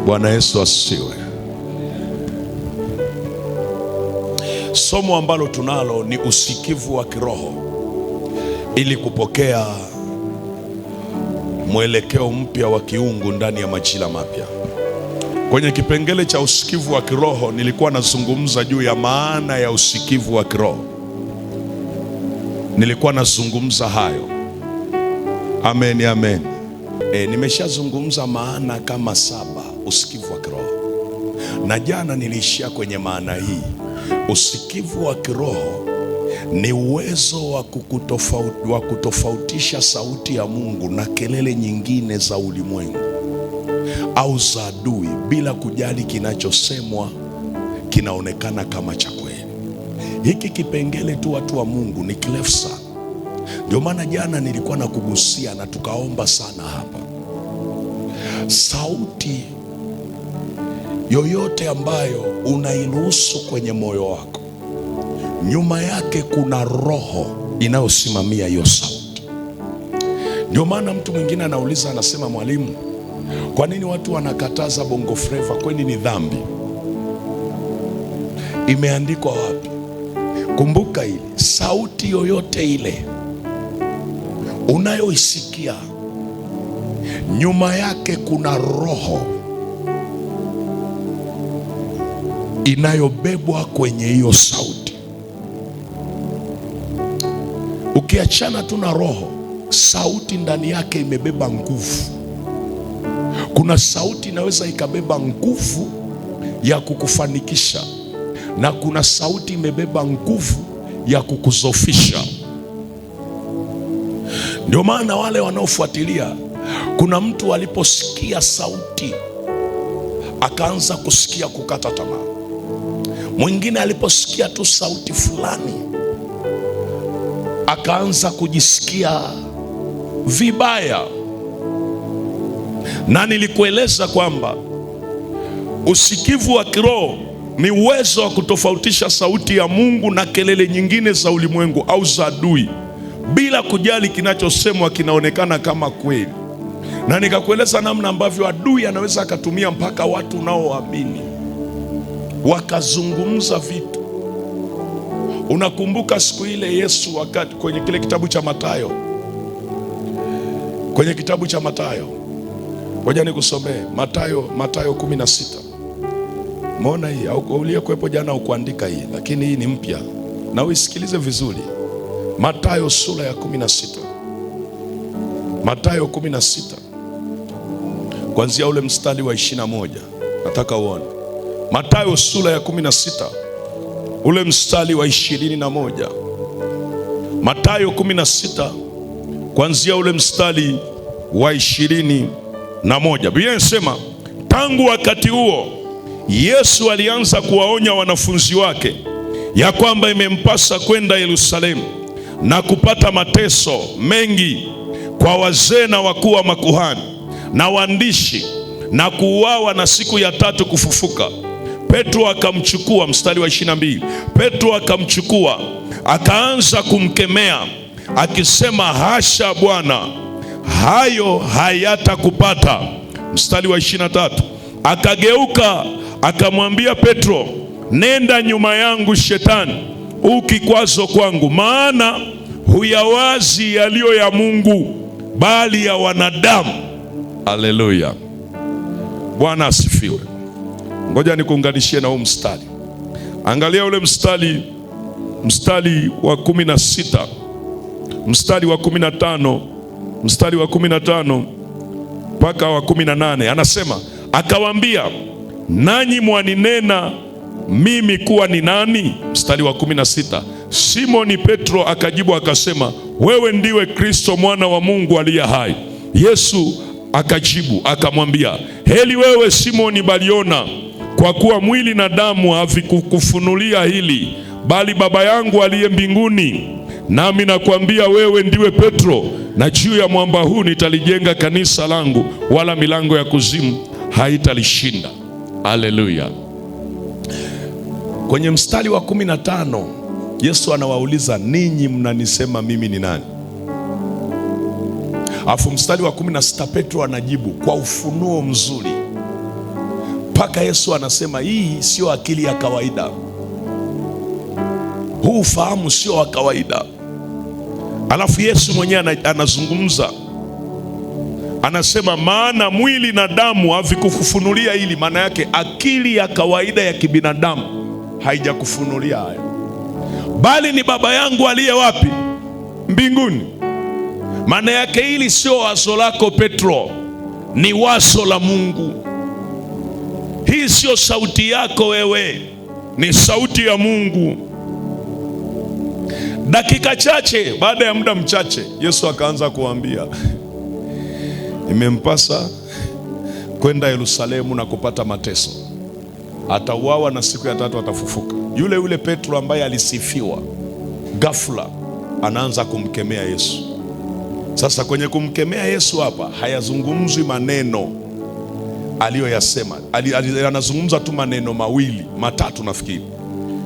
Bwana Yesu asifiwe. Somo ambalo tunalo ni usikivu wa kiroho ili kupokea mwelekeo mpya wa kiungu ndani ya majira mapya. Kwenye kipengele cha usikivu wa kiroho nilikuwa nazungumza juu ya maana ya usikivu wa kiroho. Nilikuwa nazungumza hayo. Amen, amen. Nimeshazungumza maana kama 7 usikivu wa kiroho. Na jana niliishia kwenye maana hii. Usikivu wa kiroho ni uwezo wa kutofautisha sauti ya Mungu na kelele nyingine za ulimwengu au za adui, bila kujali kinachosemwa kinaonekana kama cha kweli. Hiki kipengele tu, watu wa Mungu, ni kirefu sana. Ndio maana jana nilikuwa nakugusia na tukaomba sana hapa. Sauti yoyote ambayo unairuhusu kwenye moyo wako, nyuma yake kuna roho inayosimamia hiyo sauti. Ndio maana mtu mwingine anauliza, anasema, mwalimu, kwa nini watu wanakataza bongo flava? Kwani ni dhambi? Imeandikwa wapi? Kumbuka hili, sauti yoyote ile unayoisikia, nyuma yake kuna roho inayobebwa kwenye hiyo sauti. Ukiachana tu na roho, sauti ndani yake imebeba nguvu. Kuna sauti inaweza ikabeba nguvu ya kukufanikisha, na kuna sauti imebeba nguvu ya kukuzofisha. Ndio maana wale wanaofuatilia, kuna mtu aliposikia sauti akaanza kusikia kukata tamaa. Mwingine aliposikia tu sauti fulani akaanza kujisikia vibaya. Na nilikueleza kwamba usikivu wa kiroho ni uwezo wa kutofautisha sauti ya Mungu na kelele nyingine za ulimwengu au za adui, bila kujali kinachosemwa kinaonekana kama kweli. Na nikakueleza namna ambavyo adui anaweza akatumia mpaka watu unaoamini wakazungumza vitu. Unakumbuka siku ile Yesu, wakati kwenye kile kitabu cha Mathayo, kwenye kitabu cha Mathayo, ngoja nikusomee Mathayo 16. Umeona hii au uliyekuwepo jana ukuandika hii, lakini hii ni mpya na uisikilize vizuri. Mathayo sura ya 16. Mathayo 16 kuanzia ule mstari wa 21. Nataka uone Mathayo sura ya 16 ule mstari wa 21. Mathayo 16 kuanzia ule mstari wa 21. Biblia inasema, tangu wakati huo Yesu alianza kuwaonya wanafunzi wake ya kwamba imempasa kwenda Yerusalemu na kupata mateso mengi kwa wazee na wakuu wa makuhani na waandishi, na kuuawa na siku ya 3 kufufuka. Petro akamchukua, mstari wa 22, Petro akamchukua akaanza kumkemea akisema, hasha Bwana, hayo hayatakupata. Mstari wa 23, akageuka akamwambia Petro, nenda nyuma yangu Shetani, ukikwazo kwangu, maana huyawazi yaliyo ya Mungu bali ya wanadamu. Haleluya, Bwana asifiwe. Ngoja nikuunganishie na huu mstari. Angalia ule mstari wa 16, mstari wa 15, mstari wa 15 mpaka wa 18. Anasema, akawaambia, nanyi mwaninena mimi kuwa ni nani? Mstari wa 16, Simoni Petro akajibu akasema, wewe ndiwe Kristo mwana wa Mungu aliye hai. Yesu akajibu akamwambia, heri wewe Simoni Bariona, kwa kuwa mwili na damu havikukufunulia hili, bali Baba yangu aliye mbinguni. Nami nakwambia wewe ndiwe Petro, na juu ya mwamba huu nitalijenga kanisa langu, wala milango ya kuzimu haitalishinda. Haleluya. Kwenye mstari wa 15 Yesu anawauliza, ninyi mnanisema mimi ni nani? Alafu mstari wa 16 Petro anajibu kwa ufunuo mzuri. mpaka Yesu anasema hii sio akili ya kawaida, huu ufahamu sio wa kawaida. Alafu Yesu mwenyewe anazungumza, anasema maana mwili na damu havikufunulia hili. Maana yake akili ya kawaida ya kibinadamu haijakufunulia haya, bali ni Baba yangu aliye wapi? Mbinguni. Maana yake hili sio wazo lako Petro, ni wazo la Mungu. Hii sio sauti yako wewe, ni sauti ya Mungu. Dakika chache baada ya muda mchache, Yesu akaanza kuambia, imempasa kwenda Yerusalemu na kupata mateso, atauawa na siku ya tatu atafufuka. Yule yule Petro ambaye alisifiwa, ghafla anaanza kumkemea Yesu. Sasa kwenye kumkemea Yesu hapa hayazungumzwi maneno aliyoyasema, anazungumza tu maneno mawili matatu nafikiri,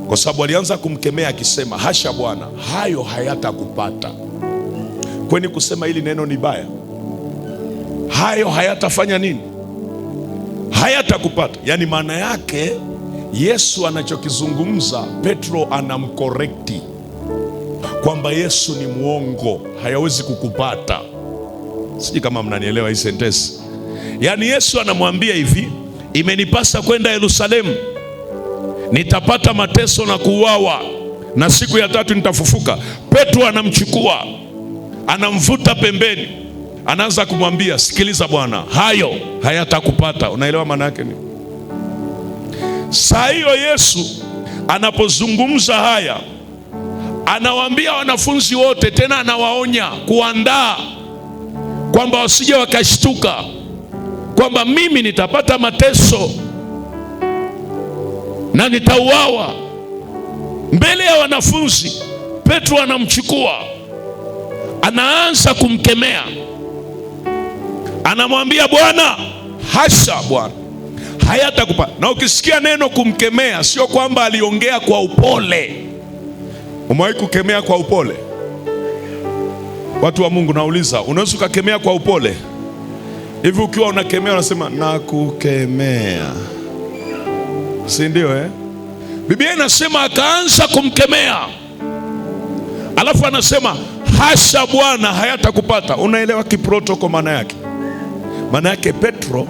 kwa sababu alianza kumkemea akisema, hasha Bwana, hayo hayatakupata. Kwani kusema hili neno ni baya? Hayo hayatafanya nini? Hayatakupata. Yaani maana yake Yesu anachokizungumza, Petro anamkorekti kwamba Yesu ni muongo, hayawezi kukupata. Sijui kama mnanielewa hii sentensi. Yaani Yesu anamwambia hivi, imenipasa kwenda Yerusalemu, nitapata mateso na kuuawa, na siku ya tatu nitafufuka. Petro anamchukua, anamvuta pembeni, anaanza kumwambia, sikiliza Bwana, hayo hayatakupata. Unaelewa maana yake ni? Saa hiyo Yesu anapozungumza haya, anawaambia wanafunzi wote, tena anawaonya kuandaa kwamba wasije wakashtuka kwamba mimi nitapata mateso na nitauawa. Mbele ya wanafunzi, Petro anamchukua, anaanza kumkemea, anamwambia, Bwana, hasha Bwana, hayatakupata. Na ukisikia neno kumkemea, sio kwamba aliongea kwa upole. Umewahi kukemea kwa upole? Watu wa Mungu, nauliza, unaweza ukakemea kwa upole? Hivi ukiwa unakemea unasema nakukemea, si ndio? Biblia inasema akaanza kumkemea, alafu anasema hasha Bwana, hayatakupata. Unaelewa kiprotoko maana yake? Maana yake Petro,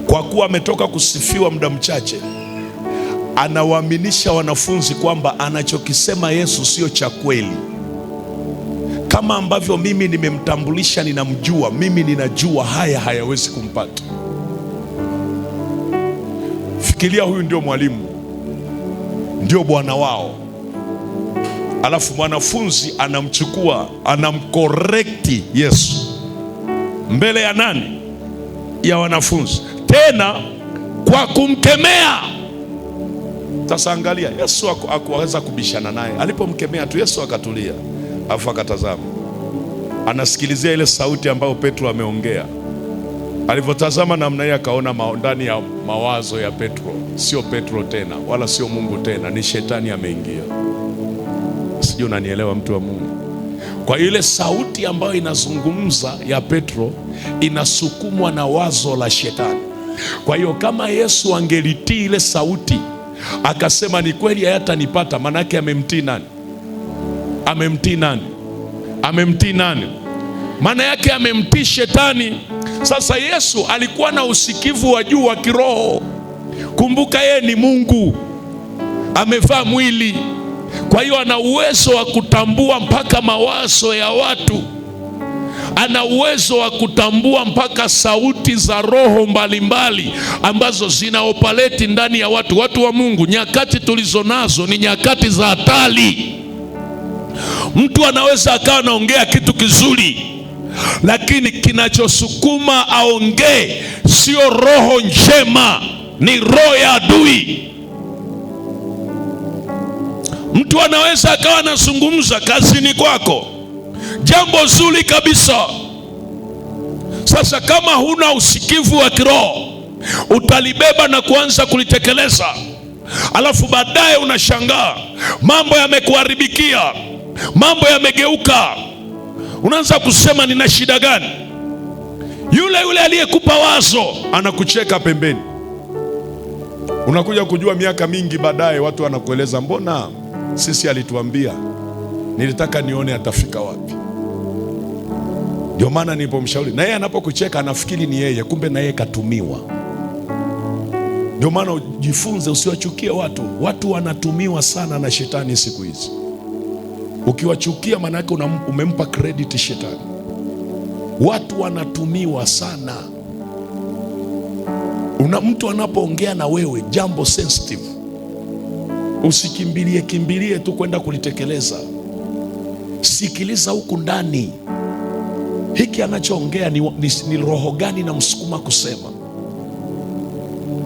kwa kuwa ametoka kusifiwa muda mchache, anawaaminisha wanafunzi kwamba anachokisema Yesu sio cha kweli. Kama ambavyo mimi nimemtambulisha, ninamjua, mimi ninajua haya hayawezi kumpata. Fikiria, huyu ndio mwalimu, ndio bwana wao, alafu mwanafunzi anamchukua, anamkorekti Yesu mbele ya nani? Ya wanafunzi, tena kwa kumkemea. Sasa angalia, Yesu hakuweza kubishana naye. Alipomkemea tu, Yesu akatulia, afu akatazama, anasikilizia ile sauti ambayo Petro ameongea. Alivyotazama namna hiyo, akaona ndani ya mawazo ya Petro, sio Petro tena, wala sio Mungu tena, ni shetani ameingia. Sijui unanielewa, mtu wa Mungu? Kwa ile sauti ambayo inazungumza ya Petro inasukumwa na wazo la shetani. Kwa hiyo kama Yesu angelitii ile sauti, akasema ni kweli hayatanipata, maana yake amemtii nani? Amemtii nani? Amemtii nani? Maana yake amemtii shetani. Sasa Yesu alikuwa na usikivu wa juu wa kiroho. Kumbuka, yeye ni Mungu, amevaa mwili. Kwa hiyo ana uwezo wa kutambua mpaka mawazo ya watu, ana uwezo wa kutambua mpaka sauti za roho mbalimbali ambazo zinaopaleti ndani ya watu. Watu wa Mungu, nyakati tulizo nazo ni nyakati za hatari. Mtu anaweza akawa anaongea kitu kizuri, lakini kinachosukuma aongee sio roho njema, ni roho ya adui. Mtu anaweza akawa anazungumza kazini kwako jambo zuri kabisa. Sasa kama huna usikivu wa kiroho, utalibeba na kuanza kulitekeleza, alafu baadaye unashangaa mambo yamekuharibikia, mambo yamegeuka. Unaanza kusema nina shida gani? Yule yule aliyekupa wazo anakucheka pembeni. Unakuja kujua miaka mingi baadaye watu wanakueleza, mbona sisi alituambia, nilitaka nione atafika wapi. Ndio maana nilipomshauri, na yeye anapokucheka anafikiri ni yeye, kumbe na yeye katumiwa. Ndio maana ujifunze, usiwachukie watu. Watu wanatumiwa sana na shetani siku hizi. Ukiwachukia maana yake umempa credit shetani. Watu wanatumiwa sana. Mtu anapoongea na wewe jambo sensitive, usikimbilie tu kwenda kulitekeleza. Sikiliza huku ndani, hiki anachoongea ni roho gani na msukuma kusema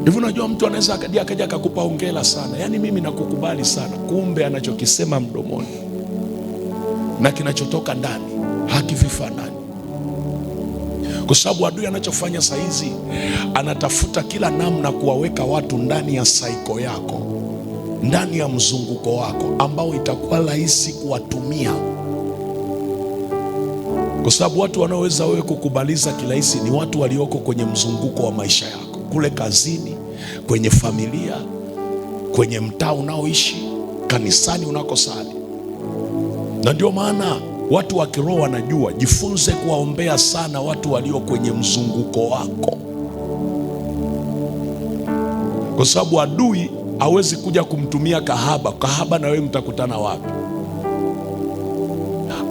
hivyo. Unajua mtu anaweza akaja akakupa hongera sana, yaani mimi nakukubali sana, kumbe anachokisema mdomoni na kinachotoka ndani hakifanani. Kwa sababu adui anachofanya saa hizi, anatafuta kila namna kuwaweka watu ndani ya saiko yako, ndani ya mzunguko wako ambao itakuwa rahisi kuwatumia. Kwa sababu watu wanaoweza wewe kukubaliza kirahisi ni watu walioko kwenye mzunguko wa maisha yako, kule kazini, kwenye familia, kwenye mtaa unaoishi, kanisani unakosali. Na ndio maana watu wa kiroho wanajua, jifunze kuwaombea sana watu walio kwenye mzunguko wako, kwa sababu adui hawezi kuja kumtumia kahaba na wewe mtakutana wapi?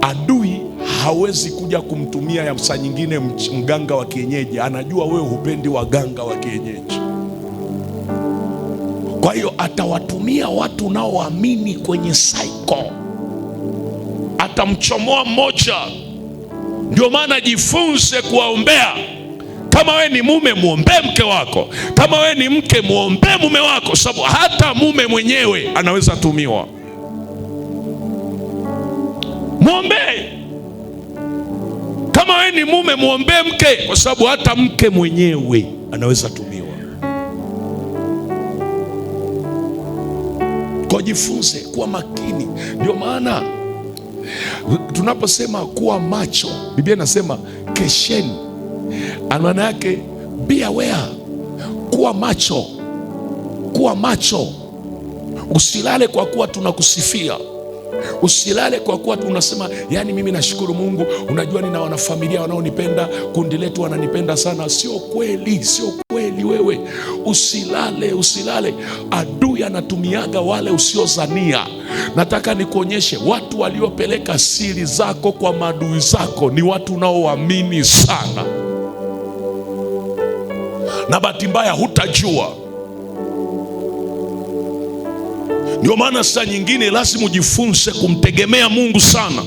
Adui hawezi kuja kumtumia ya saa nyingine mganga wa kienyeji, anajua wewe hupendi waganga wa kienyeji. Kwa hiyo atawatumia watu unaoamini kwenye saiko, atamchomoa mmoja. Ndio maana jifunze kuwaombea. Kama we ni mume, muombee mke wako. Kama we ni mke, muombee mume wako, sababu hata mume mwenyewe anaweza tumiwa. Muombee. Kama we ni mume, muombee mke, kwa sababu hata mke mwenyewe anaweza tumiwa. Kwa jifunze kuwa makini. Ndio maana tunaposema kuwa macho, Biblia inasema kesheni. Maana yake be aware, kuwa macho. Kuwa macho. Usilale kwa kuwa tunakusifia. Usilale kwa kuwa unasema, yani mimi nashukuru Mungu, unajua nina wanafamilia wanaonipenda, kundi letu wananipenda sana. Sio kweli, sio kweli. Wewe usilale. Adui anatumiaga wale usiozania. Nataka nikuonyeshe, watu waliopeleka siri zako kwa maadui zako ni watu unaoamini sana, na bahati mbaya hutajua. Ndio maana saa nyingine lazima ujifunze kumtegemea Mungu sana,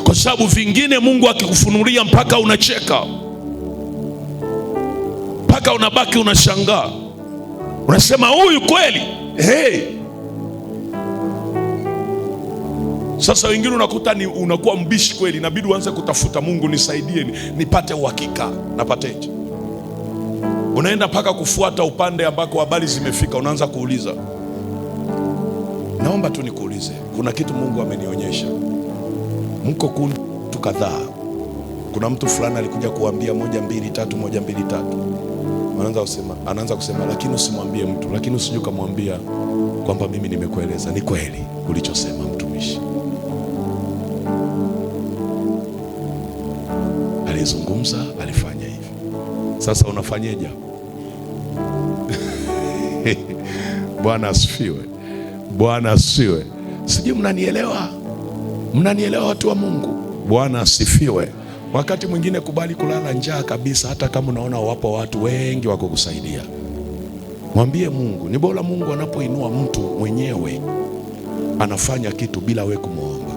kwa sababu vingine Mungu akikufunulia mpaka unacheka, mpaka unabaki unashangaa, unasema huyu kweli? Sasa wengine unakuta unakuwa mbishi kweli, inabidi uanze kutafuta, Mungu nisaidie nipate uhakika. Napateje? Unaenda mpaka kufuata upande ambako habari zimefika, unaanza kuuliza. Naomba tu nikuulize, kuna kitu Mungu amenionyesha. Mko kuntu kadhaa, kuna mtu fulani alikuja kuambia 1 2 3 1 2 3. Anaanza kusema lakini usimwambie mtu, lakini usije kumwambia kwamba mimi nimekueleza. Ni kweli ulichosema mtumishi, alizungumza, alifanya hivi. Sasa unafanyeje? Bwana asifiwe. Bwana asifiwe. Sijui mnanielewa? Mnanielewa watu wa Mungu? Bwana asifiwe. Wakati mwingine kubali kulala njaa kabisa, hata kama unaona wapo watu wengi wa kukusaidia. Mwambie Mungu. Ni bora Mungu anapoinua mtu mwenyewe anafanya kitu bila wewe kumwomba,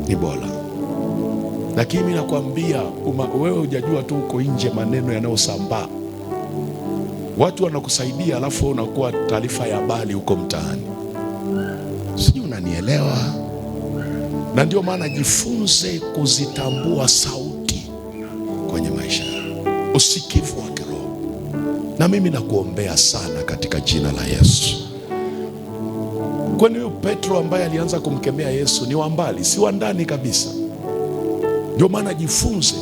ni bora. Lakini mimi nakwambia, wewe hujajua tu uko nje, maneno yanayosambaa, watu wanakusaidia, alafu unakuwa taarifa ya habari huko mtaani. Sijui unanielewa? Na ndio maana jifunze kuzitambua sauti kwenye maisha, usikivu wa kiroho. Na mimi nakuombea sana katika jina la Yesu. Kwani huyo Petro ambaye alianza kumkemea Yesu ni wa mbali, si wa ndani kabisa. Ndio maana jifunze.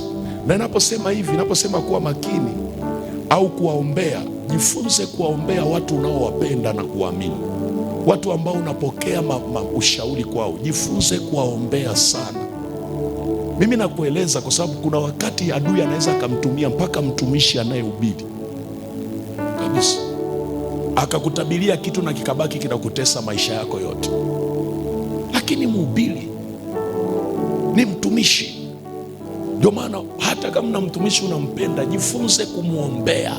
Na ninaposema hivi, ninaposema kuwa makini au kuwaombea, jifunze kuwaombea watu unaowapenda na kuamini. Watu ambao unapokea ushauri kwao, jifunze kuwaombea sana. Mimi nakueleza kwa sababu kuna wakati adui anaweza akamtumia mpaka mtumishi anayehubiri kabisa, akakutabiria kitu na kikabaki kinakutesa maisha yako yote. Lakini mhubiri ni mtumishi. Ndio maana hata kama mtumishi unampenda, jifunze kumwombea,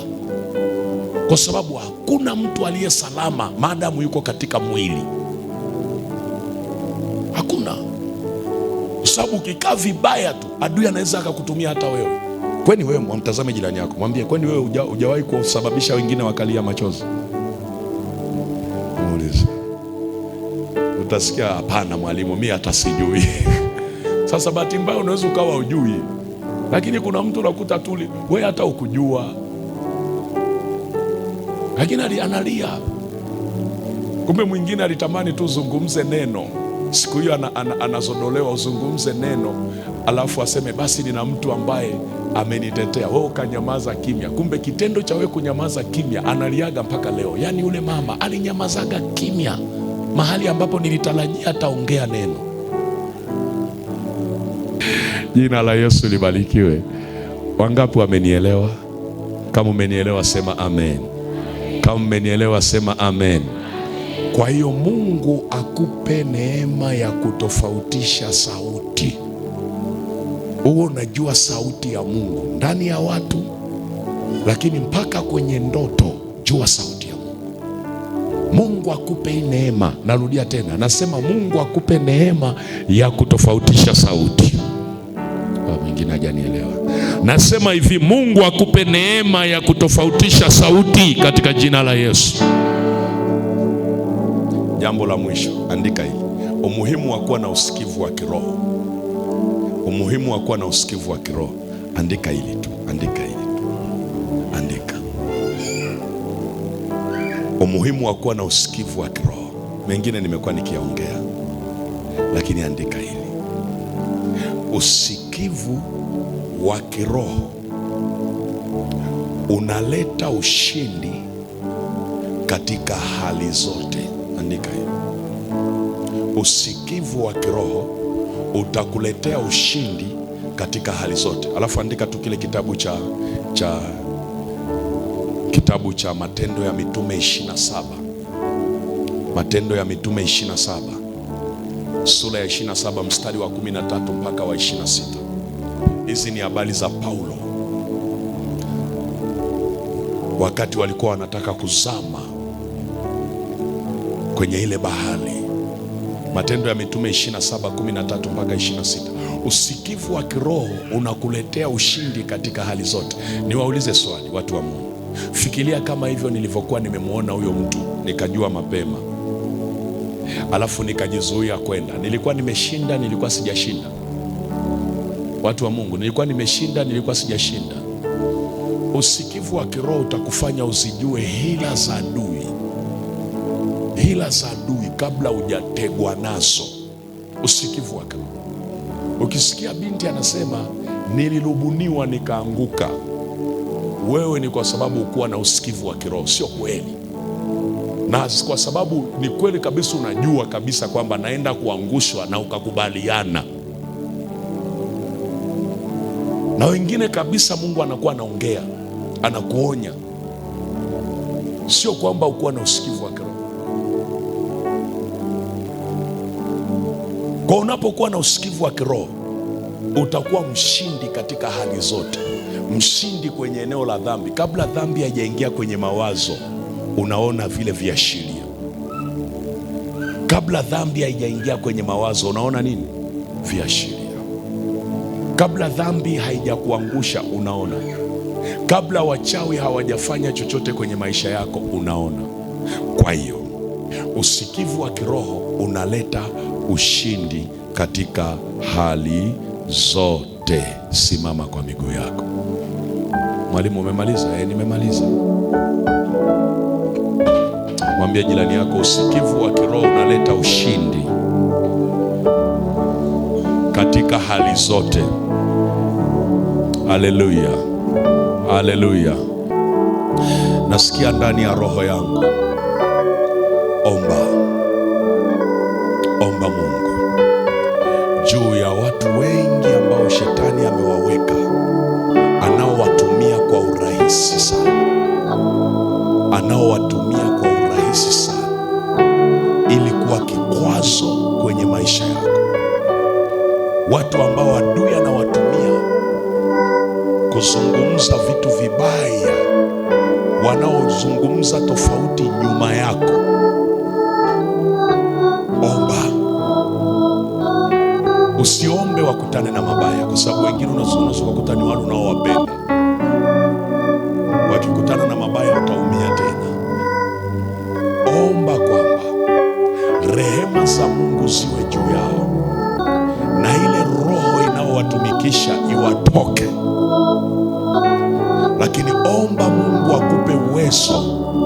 kwa sababu hakuna mtu aliye salama maadamu yuko katika mwili. Hakuna. Kwa sababu ukikaa vibaya tu, adui anaweza akakutumia hata wewe. Kwani wewe, mtazame jirani yako, mwambie, kwani wewe hujawahi kusababisha wengine wakalia machozi? Muulize. Utasikia, hapana mwalimu, mimi hata sijui. Sasa bahati mbaya unaweza ukawa hujui, lakini kuna mtu unakuta tu wewe hata ukujua, lakini analia. Kumbe mwingine alitamani tu uzungumze neno. Siku hiyo anazodolewa, uzungumze neno, alafu aseme basi nina mtu ambaye amenitetea. Wewe ukanyamaza kimya. Kumbe kitendo cha wewe kunyamaza kimya, analiaga mpaka leo. Yaani yule mama alinyamazaga kimya mahali ambapo nilitarajia ataongea neno. Jina la Yesu libarikiwe. Wangapi wamenielewa? Kama umenielewa sema amen. Kama umenielewa sema amen. Kwa hiyo Mungu akupe neema ya kutofautisha sauti. Uwe unajua sauti ya Mungu ndani ya watu, lakini mpaka kwenye ndoto jua sauti ya Mungu. Mungu akupe neema. Narudia tena, nasema Mungu akupe neema ya kutofautisha sauti. Mwingine hajanielewa. Nasema hivi, Mungu akupe neema ya kutofautisha sauti katika jina la Yesu. Jambo la mwisho, andika hili. Umuhimu wa kuwa na usikivu wa kiroho. Umuhimu wa kuwa na usikivu wa kiroho. Andika hili tu, andika hili tu, andika. Umuhimu wa kuwa na usikivu wa kiroho. Mengine nimekuwa nikiongea, lakini andika hili. Usikivu wa kiroho unaleta ushindi katika hali zote. Andika hiyo. Usikivu wa kiroho utakuletea ushindi katika hali zote. Alafu andika tu kile kitabu cha Matendo ya Mitume 27. Matendo ya Mitume 27. Sura ya 27 mstari wa 13 mpaka wa 26. Hizi ni habari za Paulo wakati walikuwa wanataka kuzama kwenye ile bahari. Matendo ya Mitume 27:13 mpaka 26. Usikivu wa kiroho unakuletea ushindi katika hali zote. Niwaulize swali watu wa Mungu. Fikiria kama hivyo nilivyokuwa nimemwona huyo mtu, nikajua mapema, alafu nikajizuia kwenda. Nilikuwa nimeshinda, nilikuwa sijashinda? Watu wa Mungu, nilikuwa nimeshinda, nilikuwa sijashinda? Usikivu wa kiroho utakufanya uzijue hila za adui, hila za adui kabla hujategwa nazo. Usikivu wa kiroho. Ukisikia binti anasema nilirubuniwa nikaanguka, wewe ni kwa sababu ukuwa na usikivu wa kiroho. Sio kweli. Na kwa sababu ni kweli kabisa, unajua kabisa kwamba naenda kuangushwa na ukakubaliana. Na wengine kabisa Mungu anakuwa anaongea, anakuonya. Sio kwamba ukuwa na usikivu wa kiroho. Kwa unapokuwa na usikivu wa kiroho, utakuwa mshindi katika hali zote. Mshindi kwenye eneo la dhambi. Kabla dhambi haijaingia kwenye mawazo, unaona vile viashiria. Kabla dhambi haijaingia kwenye mawazo, unaona nini? Viashiria. Kabla dhambi haijakuangusha, unaona. Kabla wachawi hawajafanya chochote kwenye maisha yako, unaona. Kwa hiyo usikivu wa kiroho unaleta ushindi katika hali zote. Simama kwa miguu yako. Mwalimu, umemaliza? Nimemaliza. Mwambie jirani yako, usikivu wa kiroho unaleta ushindi katika hali zote. Haleluya, haleluya. Nasikia ndani ya roho yangu, omba Mungu juu ya watu wengi ambao shetani amewaweka, anaowatumia kwa urahisi sana, ili kuwa kikwazo kwenye maisha yako. Watu ambao adui anawatumia kuzungumza vitu vibaya, wanaozungumza tofauti nyuma yako. Omba. Usiombe wakutane na mabaya, kwa sababu wengine unaweza kukutana na wale unaowapenda. Wakikutana na mabaya utaumia tena. Omba kwamba rehema za Mungu ziwe juu yao, na ile roho inayowatumikisha iwatoke. Lakini omba Mungu akupe uwezo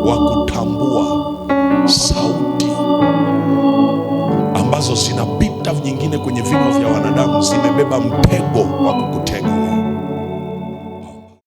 wa kutambua sauti ambazo zinapita nyingine kwenye vinywa vya wanadamu, zimebeba mtego wa kukutega.